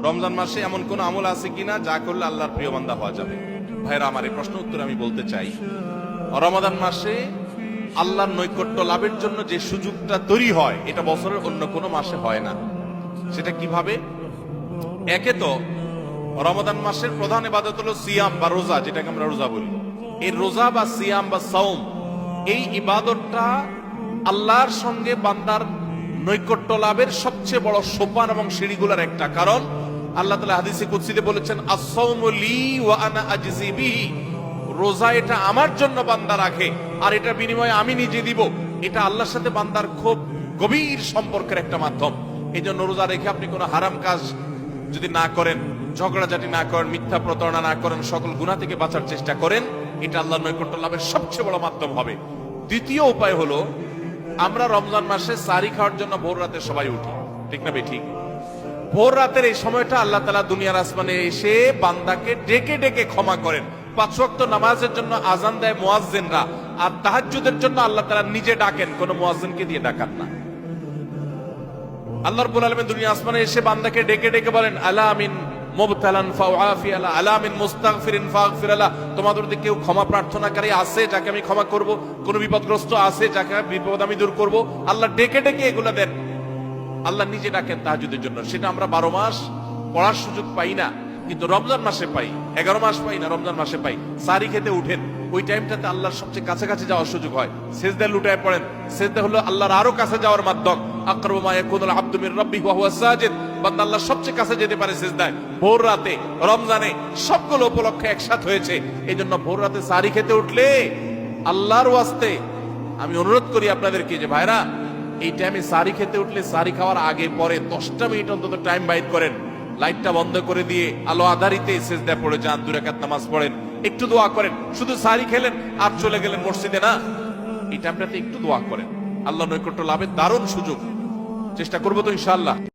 রমজান মাসে এমন কোন আমল আছে কিনা যা করলে আল্লাহর প্রিয় বান্দা হওয়া যাবে? ভাইরা আমার, এই প্রশ্ন উত্তর আমি বলতে চাই, রমাদান মাসে আল্লাহর নৈকট্য লাভের জন্য যে সুযোগটা তৈরি হয় এটা বছরের অন্য কোনো মাসে হয় না। সেটা কিভাবে? একে তো রমাদান মাসের প্রধান ইবাদত হলো সিয়াম বা রোজা, যেটাকে আমরা রোজা বলি। এই রোজা বা সিয়াম বা সাওম, এই ইবাদতটা আল্লাহর সঙ্গে বান্দার নৈকট্য লাভের সবচেয়ে বড় সোপান এবং সিঁড়িগুলোর একটা। কারণ আল্লাহ তাআলা হাদিসে কুদসিতে বলেছেন, আস-সাওমু লি ওয়া আনা আজজি বিহি, রোজা এটা আমার জন্য বান্দা রাখে আর এটা বিনিময়ে আমি নিজে দিব। এটা আল্লাহর সাথে বান্দার খুব গভীর সম্পর্কের একটা মাধ্যম। এই জন্য রোজা রেখে আপনি কোনো হারাম কাজ যদি না করেন, ঝগড়াঝাটি না করেন, মিথ্যা প্রতারণা না করেন, সকল গুনাহ থেকে বাঁচার চেষ্টা করেন, এটা আল্লাহর নৈকট্য লাভের সবচেয়ে বড় মাধ্যম হবে। দ্বিতীয় উপায় হলো, আমরা রমজান মাসে সারি খাওয়ার জন্য ভোর রাতে সবাই উঠি, ঠিক না ঠিক? ভোর রাতের এই সময়টা আল্লাহ তাআলা দুনিয়ার আসমানে এসে বান্দাকে ডেকে ডেকে ক্ষমা করেন। 5 ওয়াক্ত নামাজের জন্য আজান দেয় মুয়াজ্জিনরা, আর তাহাজ্জুদের জন্য আল্লাহ তাআলা নিজে ডাকেন, কোন মুয়াজ্জিনকে দিয়ে ডাকান না। আল্লাহ রাব্বুল আলামিন দুনিয়া আসমানে এসে বান্দাকে ডেকে ডেকে বলেন, আলা মিন মুবতালান ফাউআফি আলা, আলা মিন মুস্তাগফিরিন ফাগফির আলা, তোমাদের মধ্যে কেউ ক্ষমা প্রার্থনাকারী আছে যাকে আমি ক্ষমা করব? কোন বিপদগ্রস্ত আছে যাকে বিপদ আমি দূর করব? আল্লাহ ডেকে ডেকে এগুলা দেন। আল্লাহ নিজে ডাকেন তাহাজ্জুদের জন্য। সেটা আমরা 12 মাস পড়ার সুযোগ পাই না, কিন্তু রমজান মাসে পাই। 11 মাস পাই না, রমজান মাসে পাই। সারি খেতে উঠেন, ওই টাইমটাতে আল্লাহর সবচেয়ে কাছাকাছি যাওয়ার সুযোগ হয়। সিজদায় লুটায় পড়েন, সিজদা হলো আল্লাহর আরো কাছে যাওয়ার মাধ্যম। আকরাবু মা ইয়াকুনুল আবদু মির রাব্বিহি ওয়া হুয়া সাজিদ, বান্দা আল্লাহর সবচেয়ে কাছে যেতে পারে সিজদায়। ভোর রাতে রমজানে সবগুলো উপলক্ষে একসাথে হয়েছে। এই জন্য ভোর রাতে সারি খেতে উঠলে আল্লাহর ওয়াস্তে আমি অনুরোধ করি আপনাদেরকে যে ভাইরা, এই টাইমে সারি খেতে উঠলে সারি খাওয়ার আগে পরে 10টা মিনিট অন্তত টাইম বাইর করেন। লাইটটা বন্ধ করে দিয়ে আলো আধারিতে সিজদায় পড়ে যান, 2 রাকাত নামাজ পড়েন, একটু দোয়া করেন। শুধু সারি খেলেন আর চলে গেলেন মসজিদে না, এই টাইমটাতে একটু দোয়া করেন। আল্লাহ নৈকট্য লাভের দারুণ সুযোগ। চেষ্টা করবো তো ইনশাআল্লাহ।